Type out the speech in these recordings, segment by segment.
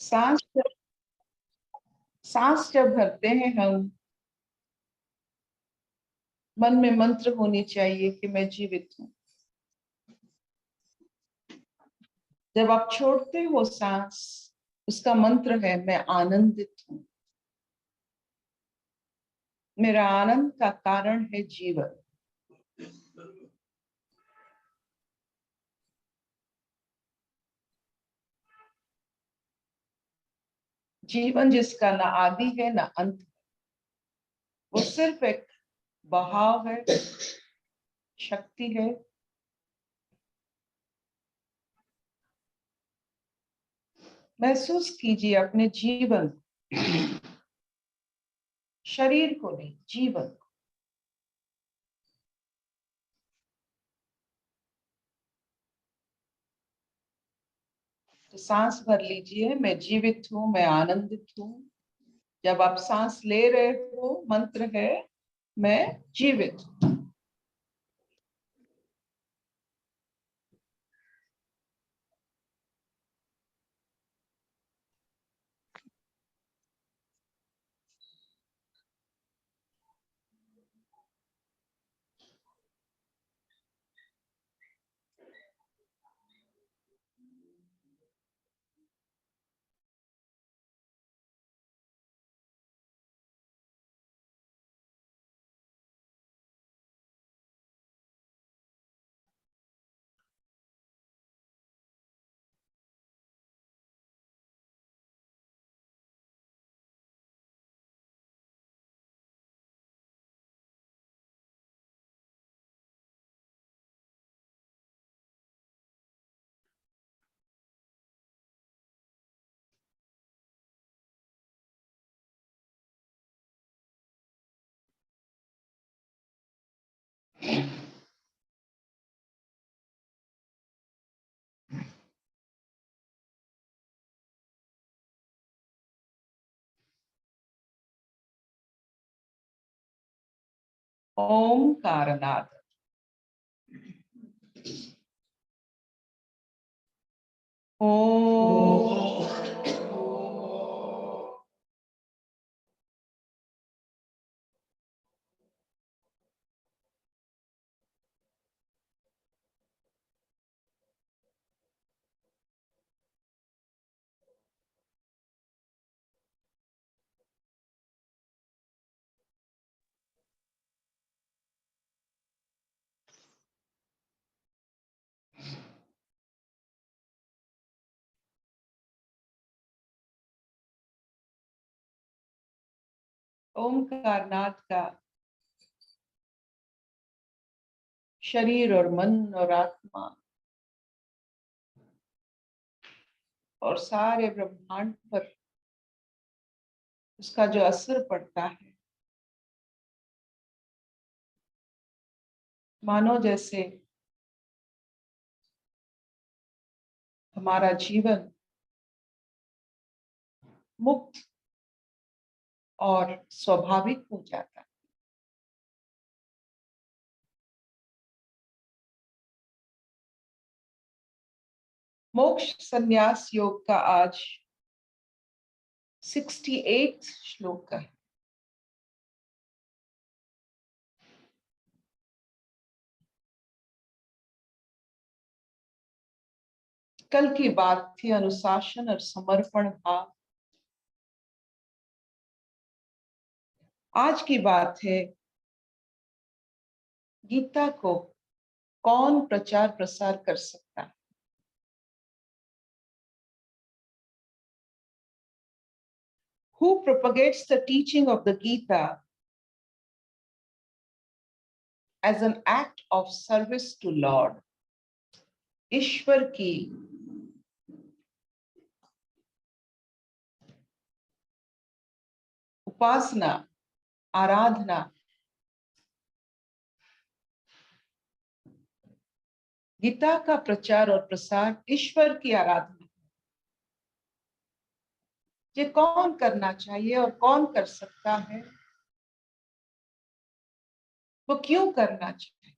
सांस सांस जब भरते हैं हम, मन में मंत्र होनी चाहिए कि मैं जीवित हूँ। जब आप छोड़ते हो सांस, उसका मंत्र है मैं आनंदित हूँ। मेरा आनंद का कारण है जीवन। जीवन जिसका ना आदि है ना अंत, वो सिर्फ एक बहाव है, शक्ति है। महसूस कीजिए अपने जीवन, शरीर को नहीं, जीवन को। तो सांस भर लीजिए, मैं जीवित हूँ, मैं आनंदित हूँ। जब आप सांस ले रहे हो, मंत्र है मैं जीवित हूँ। ओम कारनाद। ओम। ओमकारनाथ का शरीर और मन और आत्मा और सारे ब्रह्मांड पर उसका जो असर पड़ता है, मानो जैसे हमारा जीवन मुक्त और स्वाभाविक हो जाता है। मोक्ष संन्यास योग का आज 68 श्लोक का है। कल की बात थी अनुशासन और समर्पण भाव। आज की बात है गीता को कौन प्रचार प्रसार कर सकता है। Who propagates the teaching of the Gita as an act of service to Lord? ईश्वर की उपासना, आराधना, गीता का प्रचार और प्रसार ईश्वर की आराधना। ये कौन करना चाहिए और कौन कर सकता है? वो क्यों करना चाहिए?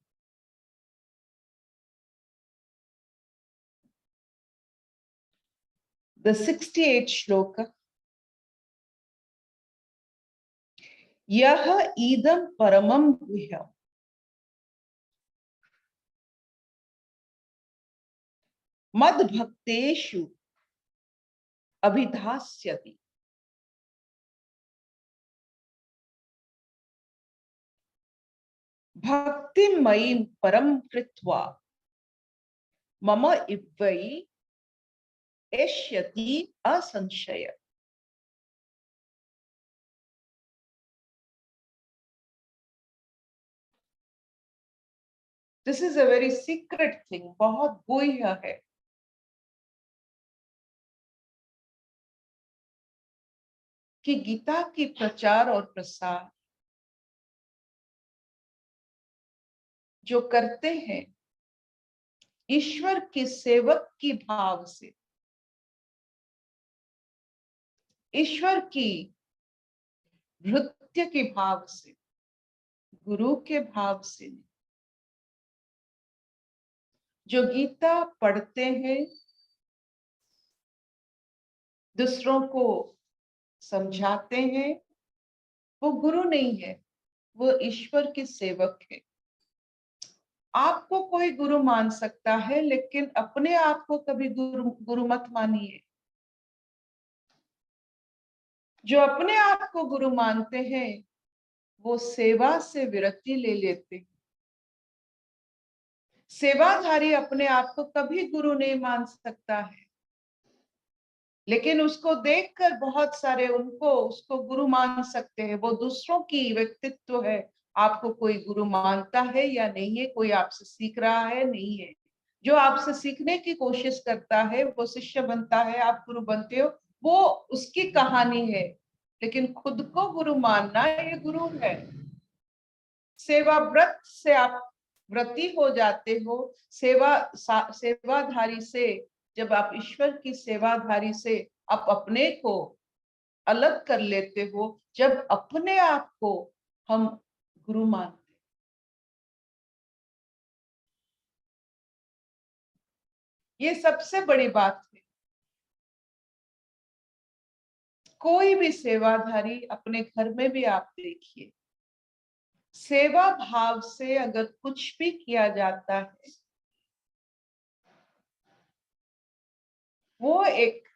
The 68th shloka. यह ईदम परमम गुह्यम मद भक्तेषु अभिधास्यति। भक्तिमयी परम कृत्वा मम इवै एष्यति असंशय। This is a very secret thing, बहुत गुह्य है। कि गीता की प्रचार और प्रसार जो करते हैं ईश्वर के सेवक की भाव से, ईश्वर की भृत्य के भाव से, गुरु के भाव से, जो गीता पढ़ते हैं, दूसरों को समझाते हैं, वो गुरु नहीं है, वो ईश्वर के सेवक है। आपको कोई गुरु मान सकता है, लेकिन अपने आप को कभी गुरु मत मानिए। जो अपने आप को गुरु मानते हैं वो सेवा से विरति ले लेते हैं। सेवाधारी अपने आप को कभी गुरु नहीं मान सकता है, लेकिन उसको देखकर बहुत सारे उसको गुरु मान सकते हैं। वो दूसरों की व्यक्तित्व है। आपको कोई गुरु मानता है या नहीं है, कोई आपसे सीख रहा है नहीं है, जो आपसे सीखने की कोशिश करता है वो शिष्य बनता है, आप गुरु बनते हो, वो उसकी कहानी है। लेकिन खुद को गुरु मानना ये गुरु है। सेवा व्रत से आप व्रती हो जाते हो। सेवाधारी से, जब आप ईश्वर की सेवाधारी से आप अपने को अलग कर लेते हो, जब अपने आप को हम गुरु मानते, ये सबसे बड़ी बात है। कोई भी सेवाधारी अपने घर में भी आप देखिए, सेवा भाव से अगर कुछ भी किया जाता है वो एक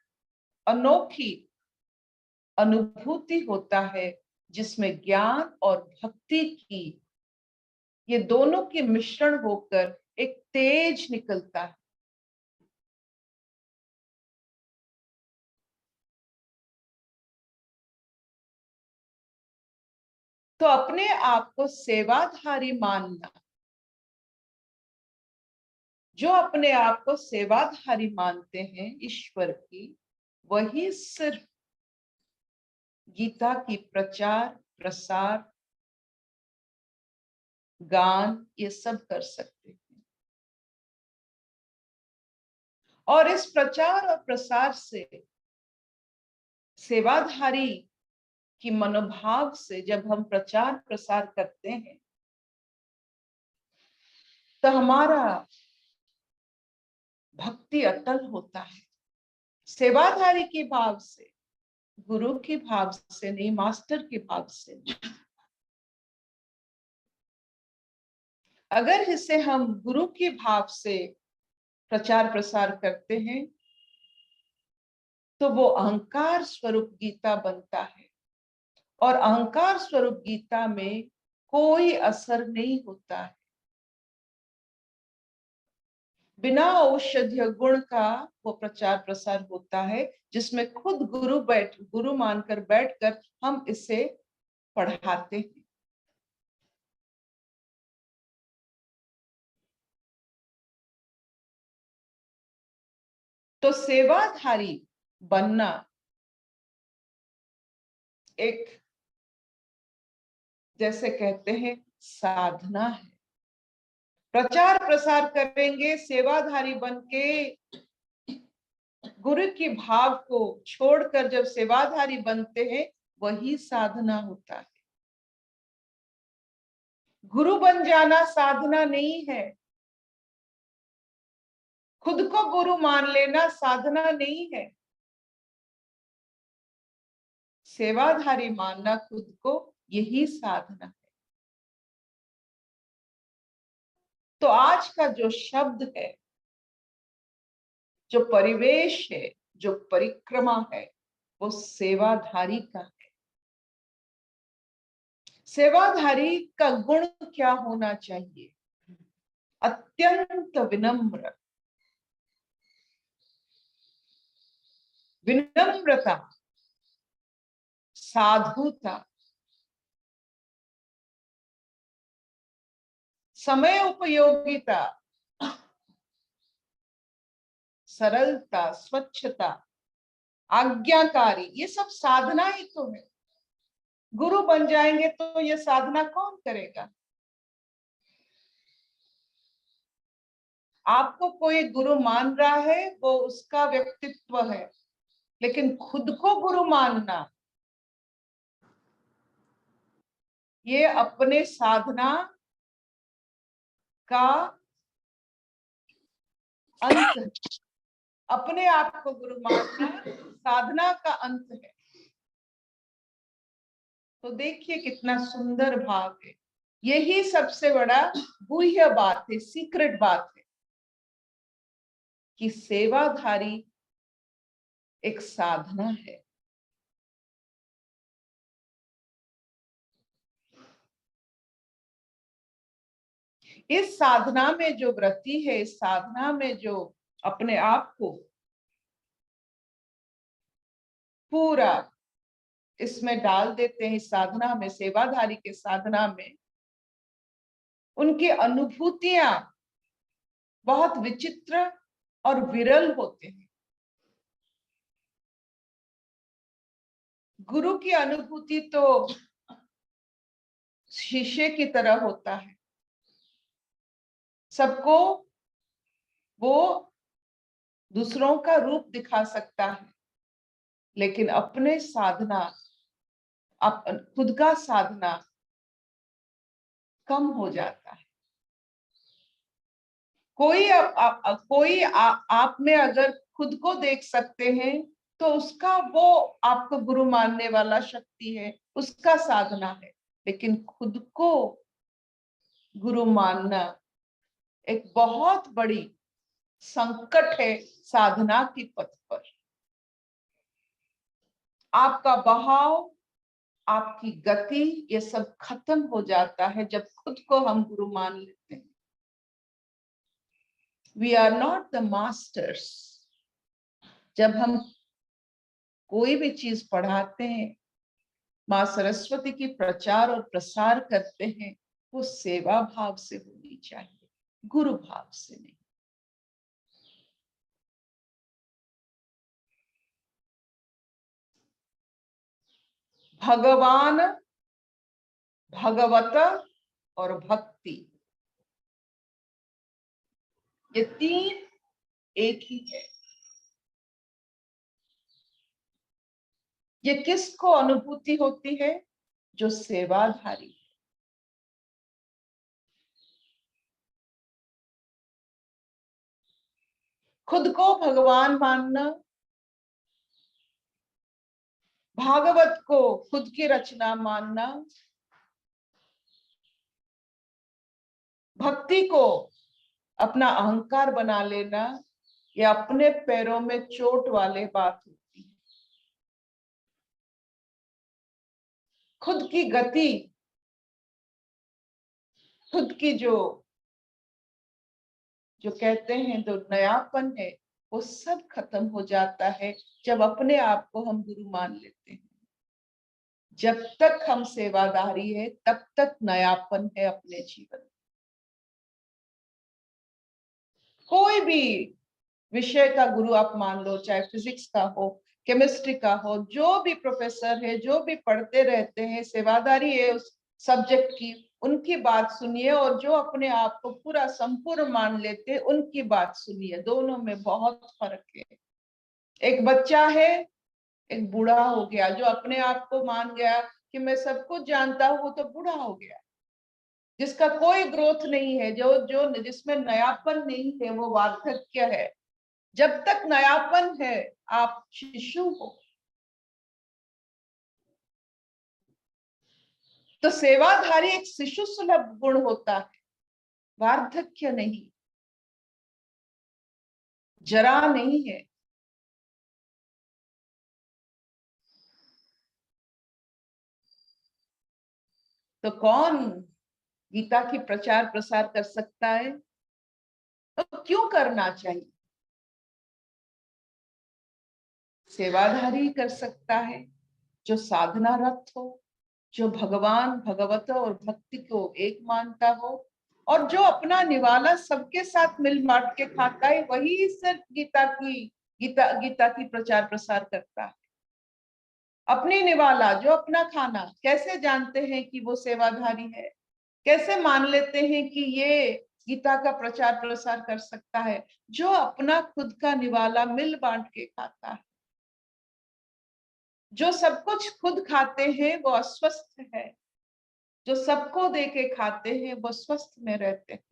अनोखी अनुभूति होता है, जिसमें ज्ञान और भक्ति की ये दोनों के मिश्रण होकर एक तेज निकलता है। तो अपने आप को सेवाधारी मानना, जो अपने आप को सेवाधारी मानते हैं ईश्वर की, वही सिर्फ गीता की प्रचार प्रसार गान ये सब कर सकते हैं। और इस प्रचार और प्रसार से, सेवाधारी की मनोभाव से जब हम प्रचार प्रसार करते हैं तो हमारा भक्ति अटल होता है। सेवाधारी के भाव से, गुरु के भाव से नहीं, मास्टर के भाव से नहीं। अगर इसे हम गुरु के भाव से प्रचार प्रसार करते हैं तो वो अहंकार स्वरूप गीता बनता है। और अहंकार स्वरूप गीता में कोई असर नहीं होता है। बिना औषधीय गुण का वो प्रचार प्रसार होता है, जिसमें खुद गुरु मानकर बैठकर हम इसे पढ़ाते हैं। तो सेवाधारी बनना एक, जैसे कहते हैं, साधना है। प्रचार प्रसार करेंगे सेवाधारी बन के, गुरु की भाव को छोड़कर जब सेवाधारी बनते हैं वही साधना होता है। गुरु बन जाना साधना नहीं है, खुद को गुरु मान लेना साधना नहीं है। सेवाधारी मानना खुद को, यही साधना है। तो आज का जो शब्द है, जो परिवेश है, जो परिक्रमा है, वो सेवाधारी का है। सेवाधारी का गुण क्या होना चाहिए? अत्यंत विनम्र, विनम्रता, साधुता, समय उपयोगिता, सरलता, स्वच्छता, आज्ञाकारी, ये सब साधना ही तो है। गुरु बन जाएंगे तो ये साधना कौन करेगा? आपको कोई गुरु मान रहा है, वो उसका व्यक्तित्व है, लेकिन खुद को गुरु मानना, ये अपने साधना का अंत है। अपने आप को गुरु मानना साधना का अंत है। तो देखिए कितना सुंदर भाव है। यही सबसे बड़ा गुह्य बात है, सीक्रेट बात है कि सेवाधारी एक साधना है। इस साधना में जो व्रती है, इस साधना में जो अपने आप को पूरा इसमें डाल देते हैं, इस साधना में, सेवाधारी के साधना में, उनकी अनुभूतियां बहुत विचित्र और विरल होते हैं। गुरु की अनुभूति तो शीशे की तरह होता है, सबको वो दूसरों का रूप दिखा सकता है, लेकिन अपने साधना, खुद का साधना कम हो जाता है। कोई आप में अगर खुद को देख सकते हैं तो उसका वो आपको गुरु मानने वाला शक्ति है, उसका साधना है। लेकिन खुद को गुरु मानना एक बहुत बड़ी संकट है साधना की पथ पर। आपका बहाव, आपकी गति, ये सब खत्म हो जाता है जब खुद को हम गुरु मान लेते हैं। We are not the masters। जब हम कोई भी चीज पढ़ाते हैं, माँ सरस्वती की प्रचार और प्रसार करते हैं, वो सेवा भाव से होनी चाहिए, गुरु भाव से नहीं। भगवान, भगवत और भक्ति, ये तीन एक ही है। ये किसको अनुभूति होती है? जो सेवाधारी। खुद को भगवान मानना, भागवत को खुद की रचना मानना, भक्ति को अपना अहंकार बना लेना, ये अपने पैरों में चोट वाले बात होती है। खुद की गति, खुद की जो कहते हैं तो नयापन है, वो सब खत्म हो जाता है जब अपने आप को हम गुरु मान लेते हैं। जब तक हम सेवादारी है तब तक नयापन है अपने जीवन में। कोई भी विषय का गुरु आप मान लो, चाहे फिजिक्स का हो, केमिस्ट्री का हो, जो भी प्रोफेसर है, जो भी पढ़ते रहते हैं, सेवादारी है उस सब्जेक्ट की, उनकी बात सुनिए, और जो अपने आप को पूरा संपूर्ण मान लेते हैं, उनकी बात सुनिए। दोनों में बहुत फर्क है। एक बच्चा है, एक बूढ़ा हो गया। जो अपने आप को मान गया कि मैं सब कुछ जानता हूं, वो तो बूढ़ा हो गया, जिसका कोई ग्रोथ नहीं है, जो जिसमें नयापन नहीं है, वो वार्धक्य है। जब तक नयापन है, आप शिशु हो। तो सेवाधारी एक शिशु सुलभ गुण होता है, वार्धक्य नहीं, जरा नहीं है। तो कौन गीता की प्रचार प्रसार कर सकता है? तो क्यों करना चाहिए? सेवाधारी कर सकता है, जो साधना रत हो, जो भगवान भगवत और भक्ति को एक मानता हो, और जो अपना निवाला सबके साथ मिल बांट के खाता है, वही सिर्फ गीता की प्रचार प्रसार करता है। अपनी निवाला, जो अपना खाना, कैसे जानते हैं कि वो सेवाधारी है? कैसे मान लेते हैं कि ये गीता का प्रचार प्रसार कर सकता है? जो अपना खुद का निवाला मिल बांट के खाता है। जो सब कुछ खुद खाते हैं वो अस्वस्थ है, जो सबको दे के खाते हैं वो स्वस्थ में रहते हैं।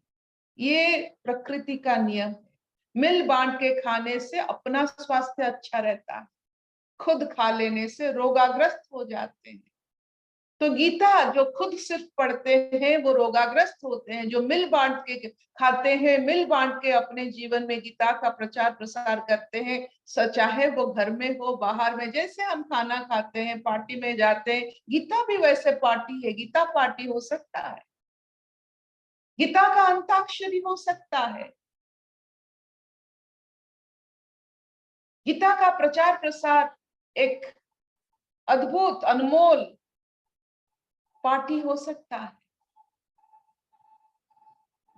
ये प्रकृति का नियम है। मिल बांट के खाने से अपना स्वास्थ्य अच्छा रहता है, खुद खा लेने से रोगाग्रस्त हो जाते हैं। तो गीता जो खुद सिर्फ पढ़ते हैं वो रोगाग्रस्त होते हैं, जो मिल बांट के खाते हैं, मिल बांट के अपने जीवन में गीता का प्रचार प्रसार करते हैं, चाहे वो घर में हो बाहर में। जैसे हम खाना खाते हैं, पार्टी में जाते हैं, गीता भी वैसे पार्टी है। गीता पार्टी हो सकता है, गीता का अंताक्षरी हो सकता है, गीता का प्रचार प्रसार एक अद्भुत अनमोल पार्टी हो सकता है।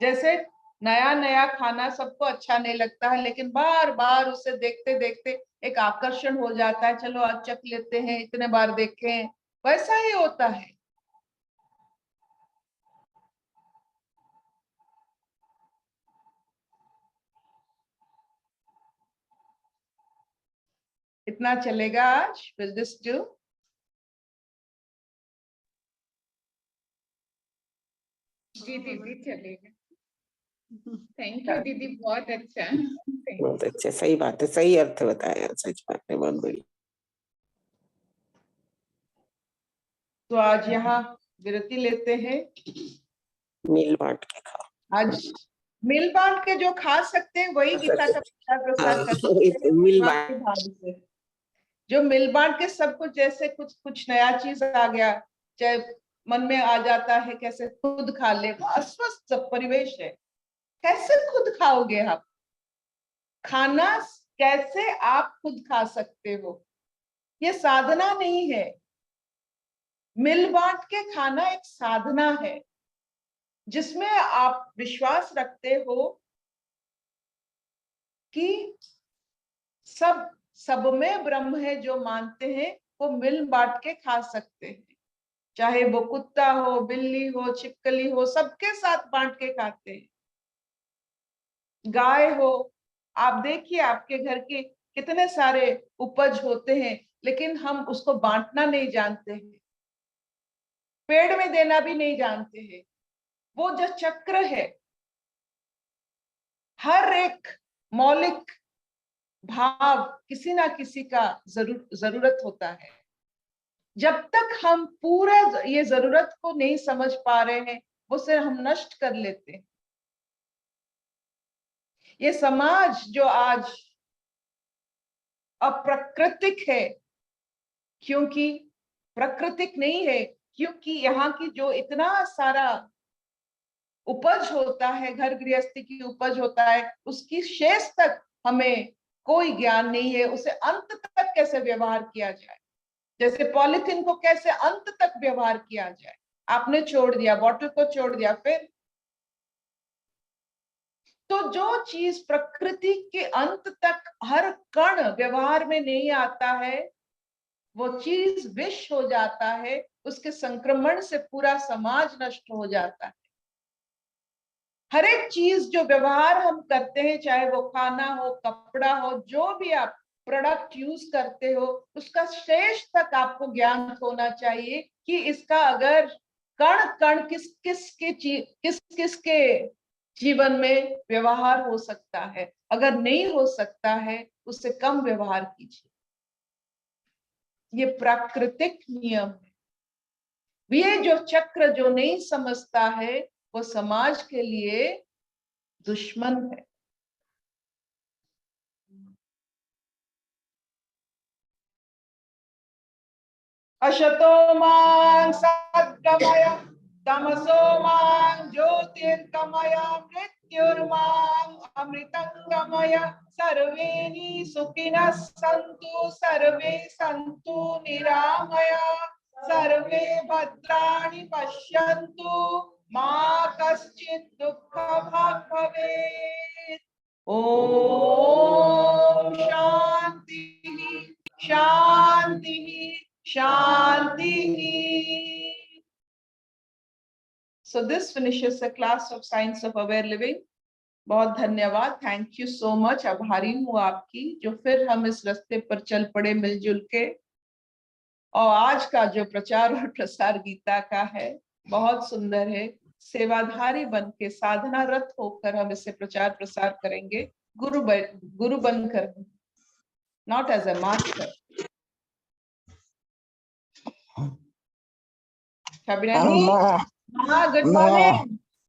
जैसे नया नया खाना सबको अच्छा नहीं लगता है, लेकिन बार बार उसे देखते देखते एक आकर्षण हो जाता है, चलो आज चख लेते हैं, इतने बार देखे हैं। वैसा ही होता है। इतना चलेगा आज? Will this do? जी दीदी चलेगा। थैंक यू दीदी, बहुत अच्छा। बहुत अच्छा, सही बात है, सही अर्थ बताया, सच बात है, बहुत बड़ी। तो आज यहाँ विरति लेते हैं। मिल बांट के खाओ। आज मिल बांट के जो खा सकते हैं वही गीता का प्रचार प्रसार कर सकते हैं, मिल भक्ति भाव से। जो मिल बांट के सब कुछ, जैसे कुछ कुछ नया चीज आ गया, चाहे मन में आ जाता है कैसे खुद खा ले, अस्वस्थ परिवेश है, कैसे खुद खाओगे आप? खाना कैसे आप खुद खा सकते हो? ये साधना नहीं है। मिल बांट के खाना एक साधना है, जिसमें आप विश्वास रखते हो कि सब में ब्रह्म है, जो मानते हैं वो मिल बांट के खा सकते हैं। चाहे वो कुत्ता हो, बिल्ली हो, छिपकली हो, सबके साथ बांट के खाते हैं। गाय हो, आप देखिए आपके घर के कितने सारे उपज होते हैं, लेकिन हम उसको बांटना नहीं जानते हैं, पेड़ में देना भी नहीं जानते हैं। वो जो चक्र है, हर एक मौलिक भाव किसी ना किसी का जरूरत होता है। जब तक हम पूरा ये जरूरत को नहीं समझ पा रहे हैं, उसे हम नष्ट कर लेते हैं। ये समाज जो आज अप्राकृतिक है, क्योंकि प्राकृतिक नहीं है, क्योंकि यहाँ की जो इतना सारा उपज होता है, घर गृहस्थी की उपज होता है, उसकी शेष तक हमें कोई ज्ञान नहीं है। उसे अंत तक कैसे व्यवहार किया जाए, जैसे पॉलिथीन को कैसे अंत तक व्यवहार किया जाए। आपने छोड़ दिया, बॉटल को छोड़ दिया, फिर तो जो चीज प्रकृति के अंत तक हर कण व्यवहार में नहीं आता है, वो चीज विष हो जाता है, उसके संक्रमण से पूरा समाज नष्ट हो जाता है। हर एक चीज जो व्यवहार हम करते हैं, चाहे वो खाना हो, कपड़ा हो, जो भी आप प्रोडक्ट यूज करते हो, उसका शेष तक आपको ज्ञान होना चाहिए कि इसका अगर कण कण किस किस के जीवन में व्यवहार हो सकता है। अगर नहीं हो सकता है, उससे कम व्यवहार कीजिए। ये प्राकृतिक नियम है। ये जो चक्र जो नहीं समझता है वो समाज के लिए दुश्मन है। अशतो मां सद्गमय तमसो मां ज्योतिर्गमय मृत्युर्मां अमृतंगमय। सर्वे सुखिनः सन्तु सर्वे सन्तु निरामया सर्वे भद्राणि पश्यन्तु मा कश्चित् दुःखभाग् भवेत्। ओम शांति शांति शांति। So this finishes the class of Science of Aware Living. बहुत धन्यवाद, थैंक यू सो मच। आभारी हूँ आपकी जो फिर हम इस रास्ते पर चल पड़े मिलजुल के। और आज का जो प्रचार और प्रसार गीता का है बहुत सुंदर है। सेवाधारी बन के साधनारत होकर हम इसे प्रचार प्रसार करेंगे, गुरु बनकर, not as a master. Good morning.